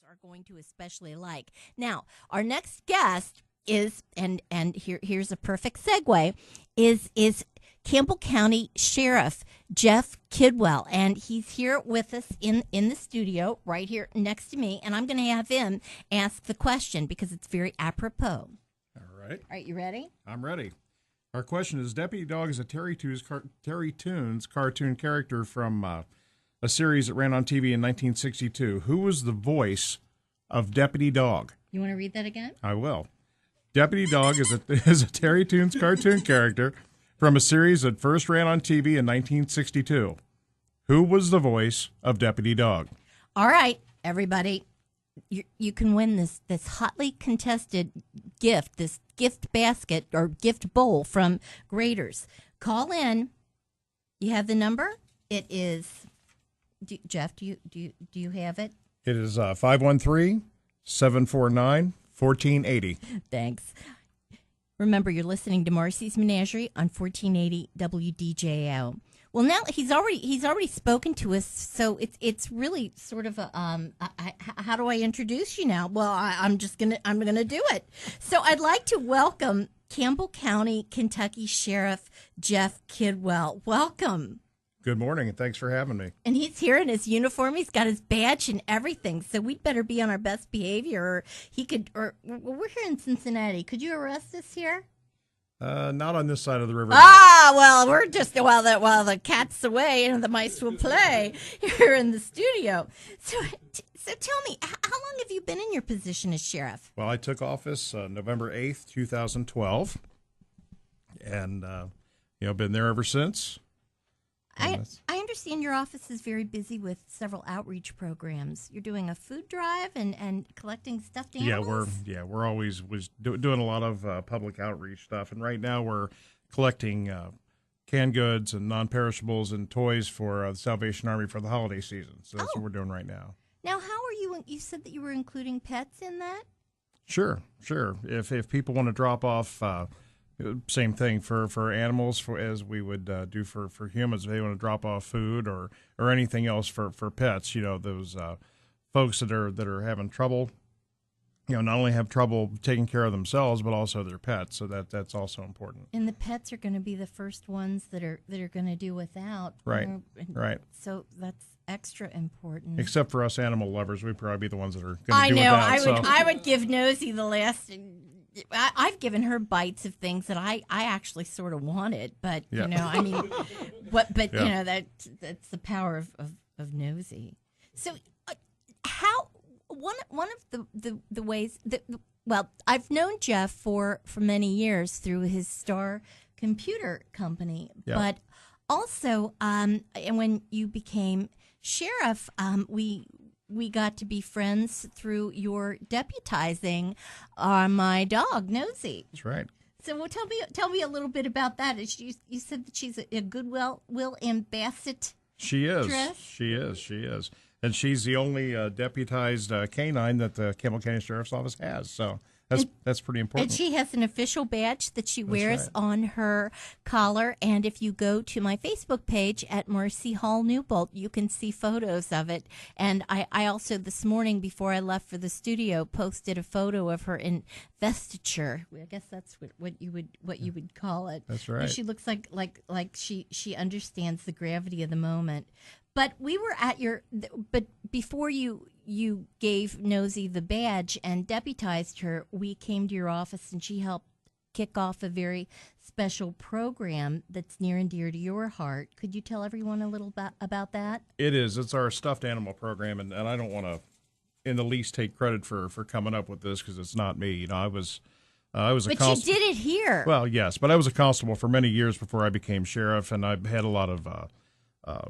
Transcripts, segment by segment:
are going to especially like. Now, our next guest is, and here's a perfect segue, is Campbell County Sheriff Jeff Kidwell, and he's here with us in the studio right here next to me, and I'm going to have him ask the question because it's very apropos. All right, you ready? I'm ready. Our question is, Deputy Dog is a Terry Toons cartoon character from a series that ran on TV in 1962. Who was the voice of Deputy Dog? You want to read that again? I will. Deputy Dog is a Terry Toons cartoon character from a series that first ran on TV in 1962. Who was the voice of Deputy Dog? All right, everybody. You can win this hotly contested gift, this gift basket or gift bowl from Graders. Call in. You have the number? It is, Jeff, do you have it? It is 513-749-1480. Thanks. Remember, you're listening to Marsie's Menagerie on 1480 WDJO. Well, now he's already spoken to us, so it's really sort of a how do I introduce you now? Well, I'm gonna do it. So I'd like to welcome Campbell County, Kentucky Sheriff Jeff Kidwell. Welcome. Good morning, and thanks for having me. And he's here in his uniform. He's got his badge and everything. So we'd better be on our best behavior, or we're here in Cincinnati. Could you arrest us here? Not on this side of the river. Well, we're just while the cat's away and the mice will play here in the studio. So tell me, how long have you been in your position as sheriff? Well, I took office November 8th, 2012, and been there ever since. I understand your office is very busy with several outreach programs. You're doing a food drive and collecting stuffed animals? We're always doing a lot of public outreach stuff, and right now we're collecting canned goods and non-perishables and toys for the Salvation Army for the holiday season. So that's what we're doing right now. Now, how are you? You said that you were including pets in that? Sure. If people want to drop off. Same thing for animals as we would do for humans. If they want to drop off food or anything else for pets, those folks that are having trouble, not only have trouble taking care of themselves but also their pets. So that's also important. And the pets are going to be the first ones that are going to do without. Right. Right. So that's extra important. Except for us animal lovers, we'd probably be the ones that are going to do without. I would give Nosy the last. I've given her bites of things that I actually sort of wanted, but that's the power of Nosy. So, how one of the ways that I've known Jeff for many years through his Star Computer Company, but also and when you became sheriff, we got to be friends through your deputizing my dog, Nosy. That's right. So tell me a little bit about that. You said that she's a Goodwill ambassador. She is. She is. And she's the only deputized canine that the Campbell County Sheriff's Office has. So that's pretty important. And she has an official badge that she wears on her collar. And if you go to my Facebook page at Marsie Hall Newbold, you can see photos of it. And I also, this morning before I left for the studio, posted a photo of her investiture. I guess that's what you would call it. That's right. And she looks like she understands the gravity of the moment. But we were but before you gave Nosy the badge and deputized her, we came to your office and she helped kick off a very special program that's near and dear to your heart. Could you tell everyone a little about that? It is. It's our stuffed animal program, and I don't want to in the least take credit for coming up with this because it's not me. I was a constable. But you did it here. Well, yes, but I was a constable for many years before I became sheriff, and I've had a lot of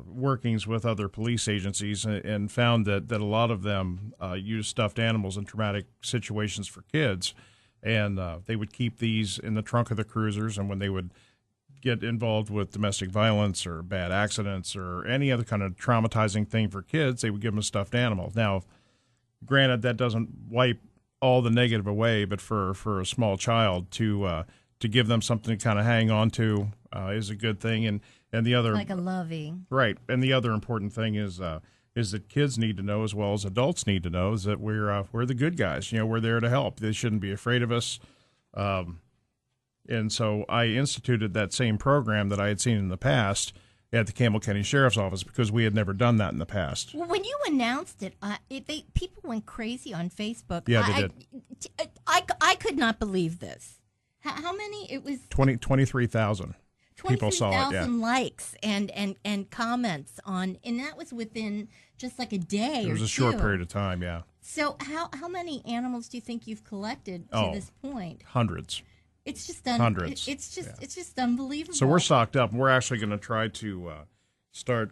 workings with other police agencies and found that a lot of them use stuffed animals in traumatic situations for kids. And they would keep these in the trunk of the cruisers, and when they would get involved with domestic violence or bad accidents or any other kind of traumatizing thing for kids, they would give them a stuffed animal. Now, granted, that doesn't wipe all the negative away, but for a small child to give them something to kind of hang on to is a good thing. And the other, like a lovey, right? And the other important thing is is that kids need to know as well as adults need to know is that we're the good guys. We're there to help. They shouldn't be afraid of us. And so I instituted that same program that I had seen in the past at the Campbell County Sheriff's Office because we had never done that in the past. Well, when you announced it, people went crazy on Facebook. Yeah, they did. I could not believe this. How many? It was 23,000 people saw it. 23,000 likes and comments on, and that was within just like a day. It was a short period of time. Yeah. So how many animals do you think you've collected to this point? Hundreds. It's just hundreds. It's just unbelievable. So we're stocked up. We're actually going to try to start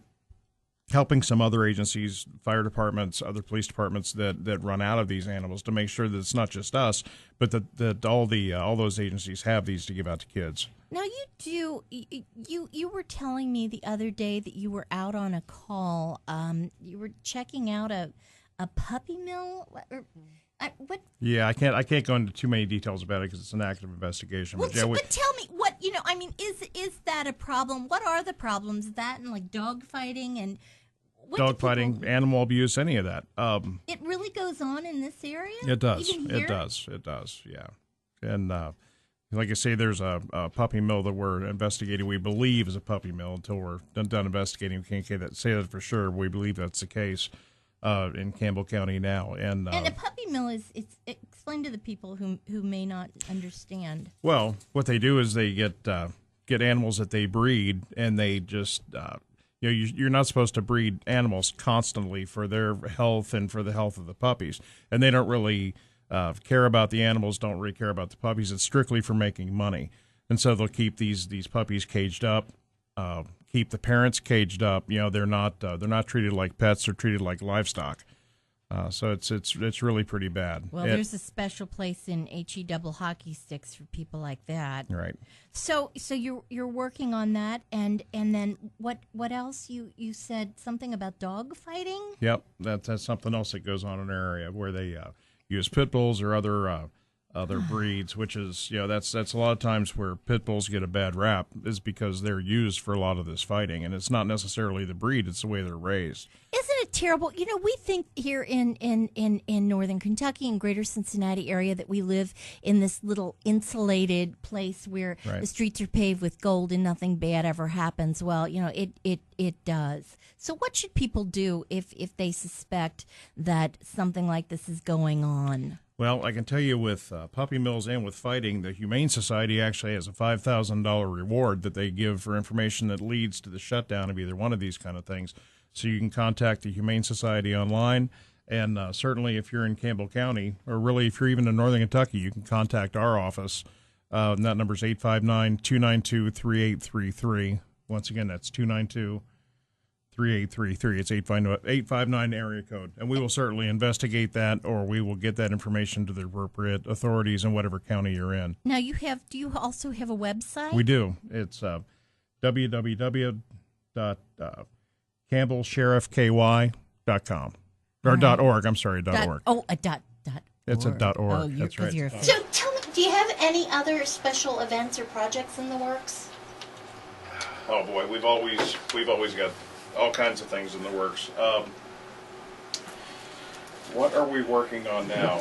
helping some other agencies, fire departments, other police departments that run out of these animals to make sure that it's not just us, but that all those agencies have these to give out to kids. Now you were telling me the other day that you were out on a call. You were checking out a puppy mill. What? Yeah, I can't go into too many details about it because it's an active investigation. Well, but tell me what is that a problem? What are the problems? That and like dog fighting and dog fighting, animal abuse, any of that. It really goes on in this area. It does. It does. Yeah, and like I say, there's a puppy mill that we're investigating. We believe is a puppy mill until we're done investigating. We can't say that for sure. We believe that's the case. In Campbell County now, and a puppy mill explain to the people who may not understand. Well, what they do is they get animals that they breed, and they just you're not supposed to breed animals constantly for their health and for the health of the puppies, and they don't really care about the animals, don't really care about the puppies. It's strictly for making money, and so they'll keep these puppies caged up. Keep the parents caged up. They're not treated like pets. They're treated like livestock. So it's really pretty bad. Well, there's a special place in HE double hockey sticks for people like that. Right. So you're working on that, and then what else? You said something about dog fighting. Yep, that's something else that goes on in our area where they use pit bulls or other breeds, which is that's a lot of times where pit bulls get a bad rap is because they're used for a lot of this fighting, and it's not necessarily the breed; it's the way they're raised. Isn't it terrible? We think here in northern Kentucky and greater Cincinnati area that we live in this little insulated place where right. the streets are paved with gold and nothing bad ever happens. Well, it does. So what should people do if they suspect that something like this is going on? Well, I can tell you with puppy mills and with fighting, the Humane Society actually has a $5,000 reward that they give for information that leads to the shutdown of either one of these kind of things. So you can contact the Humane Society online, and certainly if you're in Campbell County, or really if you're even in northern Kentucky, you can contact our office. And that number is 859-292-3833. Once again, that's 292-3833. It's 859 area code, and we will certainly investigate that, or we will get that information to the appropriate authorities in whatever county you're in. Now, do you also have a website? We do. It's www.campbellsheriffky.com or .org. I'm sorry, .org. Oh, a dot. It's org. a .org. Oh, that's right. So tell me, do you have any other special events or projects in the works? Oh boy, we've always got all kinds of things in the works. What are we working on now?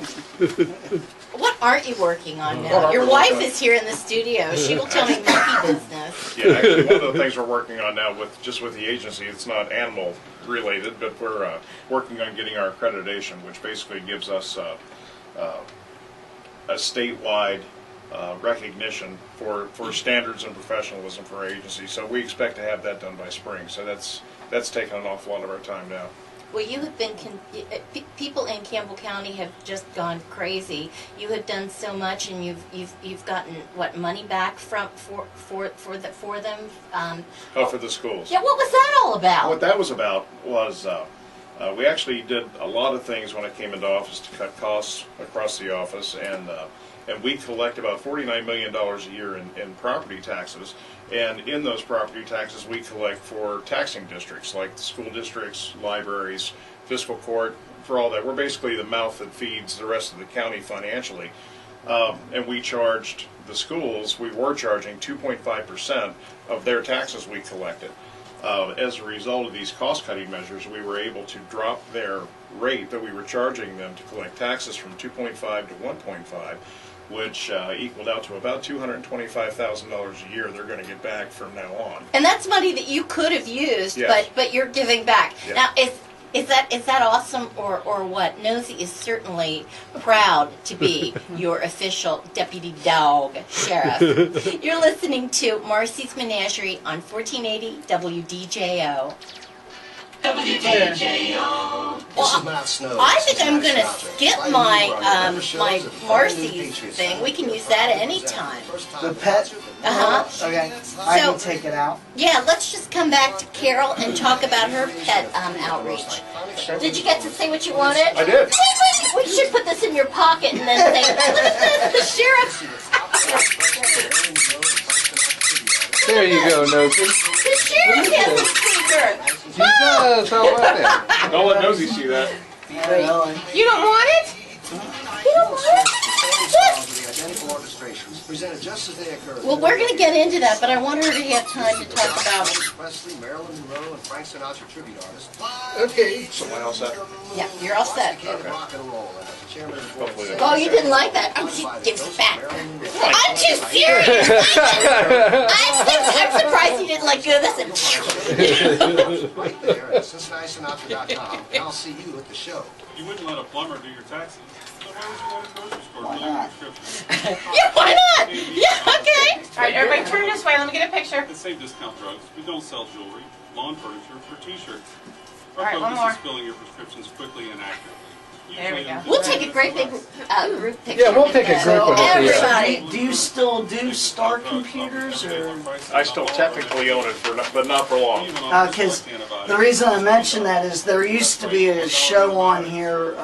What aren't you working on now? Your wife is here in the studio. She will tell me monkey business. Yeah, actually, one of the things we're working on now with the agency, it's not animal related, but we're working on getting our accreditation, which basically gives us a statewide recognition for standards and professionalism for our agency. So we expect to have that done by spring. So that's taken an awful lot of our time now. Well, you have been people in Campbell County have just gone crazy. You have done so much, and you've gotten money back for them. For the schools. Yeah, what was that all about? What that was about was we actually did a lot of things when I came into office to cut costs across the office, and we collect about $49 million a year in property taxes. And in those property taxes, we collect for taxing districts like the school districts, libraries, fiscal court, for all that. We're basically the mouth that feeds the rest of the county financially. And we charged the schools, we were charging 2.5% of their taxes we collected. as a result of these cost-cutting measures, we were able to drop their rate that we were charging them to collect taxes from 2.5 to 1.5, which equaled out to about $225,000 a year they're going to get back from now on. And that's money that you could have used, Yes. but you're giving back. Yeah. Now, is that awesome or what? Nosy is certainly proud to be your official deputy dog sheriff. You're listening to Marsie's Menagerie on 1480 WDJO. WDJO. Well, I think I'm going to skip my my Marsies thing. We can use that at any time. The pet? Okay. I can take it out. Yeah, let's just come back to Carol and talk about her pet outreach. Did you get to say what you wanted? I did. We should put this in your pocket and then say, look at this, the sheriff. There you go, Nosy. The sheriff has a squeaker. He does. How about that? Don't let Nosy see that. Yeah, really. You don't want it? You don't want it? Yes. Presented just as they occurred. Well, we're going to get into that, but I want her to have time to talk about. Presley, Marilyn Monroe, and Frank Sinatra tribute artist. Okay. Someone else set? Yeah, you're all set. Rock and roll. And as the chairman of the board said, Oh, you didn't like that. Oh, she gives it back. I'm too serious. I'm surprised you didn't let go of this. right there at CincinnatiSinatra.com, and I'll see you at the show. You wouldn't let a plumber do your taxes. So why would you want a grocery store Why doing not? prescriptions? Yeah, why not? Yeah, okay. All right, everybody turn this way. Let me get a picture. At Save Discount Drugs, we don't sell jewelry, lawn furniture, or t-shirts. All Our right, one focus more. is filling your prescriptions quickly and accurately. There we go. We'll take a great big group picture. Yeah, we'll take a group of with it. everybody. Do you still do Star Computers, or? I still technically own it, but not for long. Because the reason I mention that is there used to be a show on here.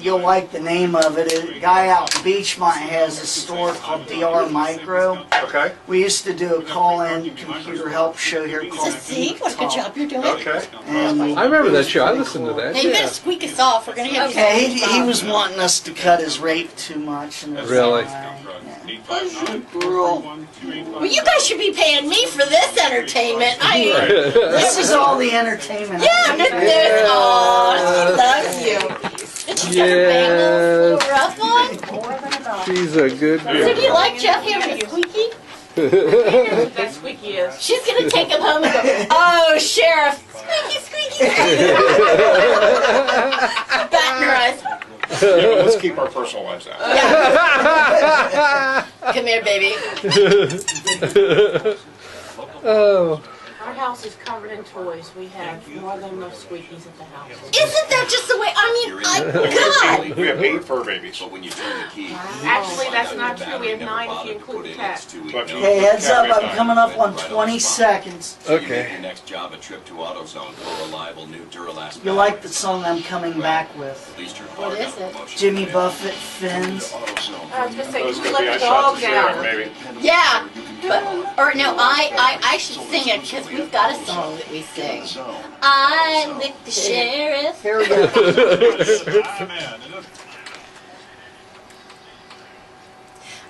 You'll like the name of it. A guy out in Beachmont has a store called DR Micro. Okay. We used to do a call-in computer help show here So called see, what a good job you're doing. Okay. And I remember that show. I listened to that. Now you Yeah. better squeak us off. We're gonna have you. yeah, he was wanting us to cut his rate too much. And Really? Well, you guys should be paying me for this entertainment. This is all the entertainment. Yeah, oh, she loves you. Did she get her bangles rough on? She's a good So do girl. you like Jeff having a squeaky? That squeaky is. She's gonna take him home and go, oh, Sheriff, squeaky, squeaky. Bat in her eyes. Yeah, but let's keep our personal lives out. Yeah. Come here, baby. Oh. Our house is covered in toys. We have more than enough squeakies at the house. Isn't that just the way? I mean, God. We have 8 fur babies. But when you turn the key, Actually, that's not true. We have 9 if you include the cat. Okay, heads up, I'm coming up on 20 seconds. Okay. Your next job a trip to AutoZone for a reliable new Duralast. You like the song I'm coming back with? At least your What is it? Jimmy Buffett, Fins. I was going to say, Those you could let be the I shot dog the sheriff, down. maybe. Yeah. But, or no, I should sing it because we've got a song that we sing. I licked the sheriff. Here we go.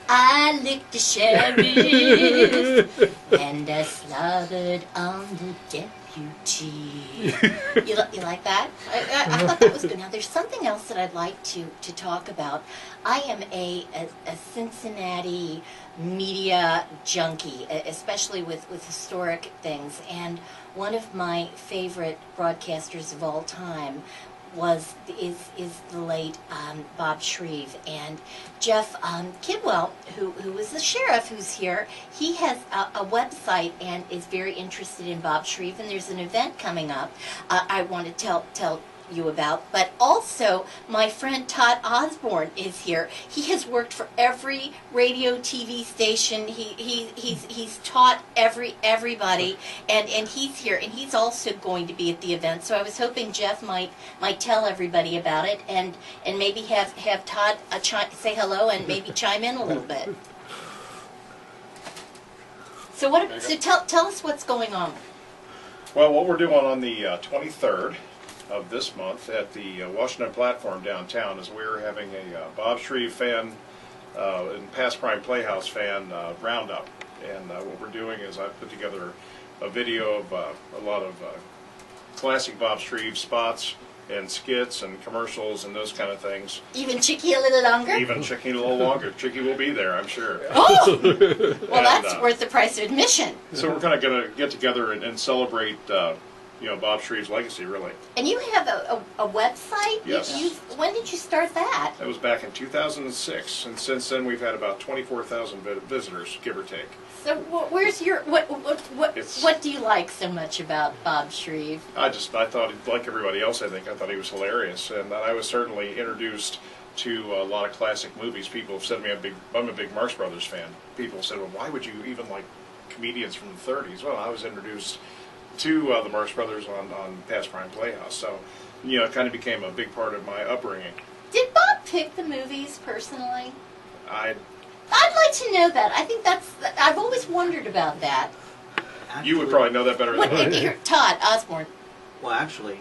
I licked the sheriff and I slaughtered on the deputy. You like that? I thought that was good. Now there's something else that I'd like to talk about. I am a Cincinnati media junkie, especially with historic things, and one of my favorite broadcasters of all time is the late Bob Shreve. And Jeff Kidwell, who was the sheriff who's here, he has a website and is very interested in Bob Shreve, and there's an event coming up I want to tell you about. But also my friend Todd Osborne is here. He has worked for every radio TV station. He's taught everybody, and he's here, and he's also going to be at the event. So I was hoping Jeff might tell everybody about it, and maybe have Todd say hello and maybe chime in a little bit. So tell us what's going on. Well, what we're doing on the 23rd of this month at the Washington platform downtown is we're having a Bob Shreve fan and Past Prime Playhouse fan roundup. And what we're doing is I've put together a video of a lot of classic Bob Shreve spots and skits and commercials and those kind of things. Even Chicky a little longer? Even Chicky a little longer. Chicky will be there, I'm sure. Oh! Well, that's worth the price of admission. So we're kind of going to get together and celebrate, Bob Shreve's legacy, really. And you have a website? Yes. When did you start that? That was back in 2006, and since then we've had about 24,000 visitors, give or take. So where's your what do you like so much about Bob Shreve? I thought, like everybody else, I thought he was hilarious, and I was certainly introduced to a lot of classic movies. People have said to me, I'm a big Marx Brothers fan. People have said, well, why would you even like comedians from the 30s? Well, I was introduced to the Marx Brothers on Past Prime Playhouse, so it kind of became a big part of my upbringing. Did Bob pick the movies personally? I'd like to know that. I think I've always wondered about that. Actually, You would probably know that better than I. Todd Osborne. Well, actually,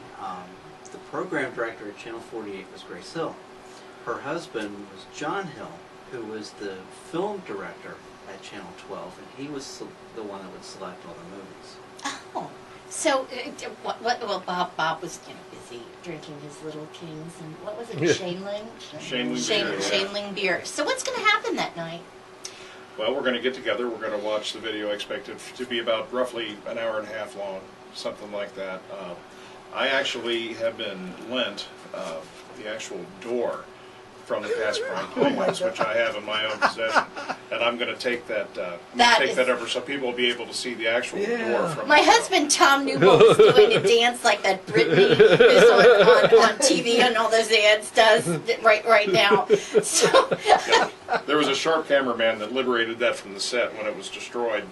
the program director at Channel 48 was Grace Hill. Her husband was John Hill, who was the film director at Channel 12, and he was the one that would select all the movies. Oh, so well, Bob was busy drinking his Little Kings and what was it, Shaneling? Shaneling beer. So what's going to happen that night? Well, we're going to get together. We're going to watch the video. I expect it to be about roughly an hour and a half long, something like that. I actually have been lent the actual door from the Past Prime Playhouse, which I have in my own possession, and I'm going to take that over so people will be able to see the actual door. From my husband Tom Newbold is doing a dance like that Britney who's on TV and all those ads does right now. So yeah. There was a sharp cameraman that liberated that from the set when it was destroyed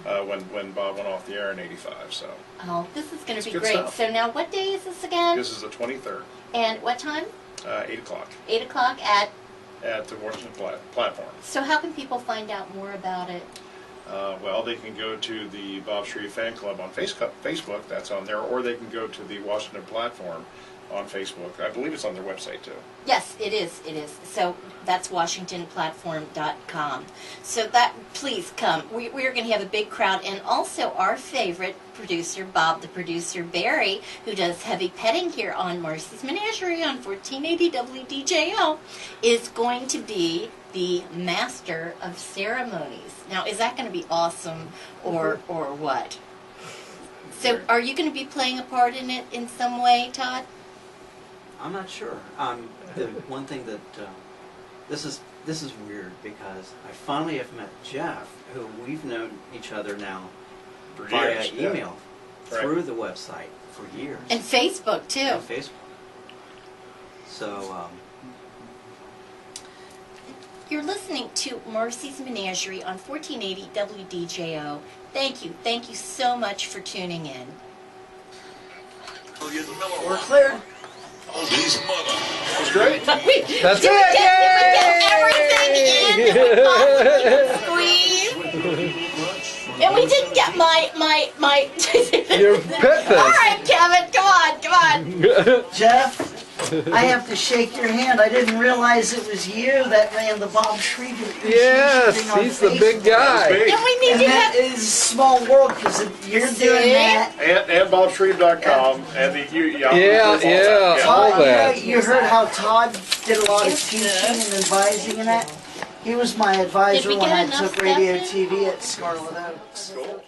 when Bob went off the air in '85. So. Oh, this is going to be good great. Stuff. So now, what day is this again? This is the 23rd. And what time? 8 o'clock. 8 o'clock at the Washington platform. So how can people find out more about it? Well, they can go to the Bob Shreve Fan Club on Facebook, that's on there, or they can go to the Washington platform on Facebook. I believe it's on their website, too. Yes, it is. It is. So that's WashingtonPlatform.com. So please come. We're going to have a big crowd, and also our favorite producer, Bob the Producer Barry, who does heavy petting here on Marsie's Menagerie on 1480 WDJO, is going to be the master of ceremonies. Now, is that going to be awesome or what? So are you going to be playing a part in it in some way, Todd? I'm not sure. The one thing that this is weird because I finally have met Jeff, who we've known each other now via email through the website for years. And Facebook too. And Facebook. So you're listening to Marsie's Menagerie on 1480 WDJO. Thank you so much for tuning in. We're clear. That's great. That's Did it! we get everything in? Squeeze. And we didn't get my Your pet fest. All right, Kevin, come on. Jeff, I have to shake your hand. I didn't realize it was you that ran the Bob Shreve appreciation Yes, thing on he's the big Facebook. guy. And we need And to that have. is a small world because you're doing that. And BobShreve.com and the Yeah, all Todd, that. you heard how Todd did a lot of teaching and advising and that? He was my advisor Did we when get I enough took radio stuff in? TV at Scarlet Oaks. Cool.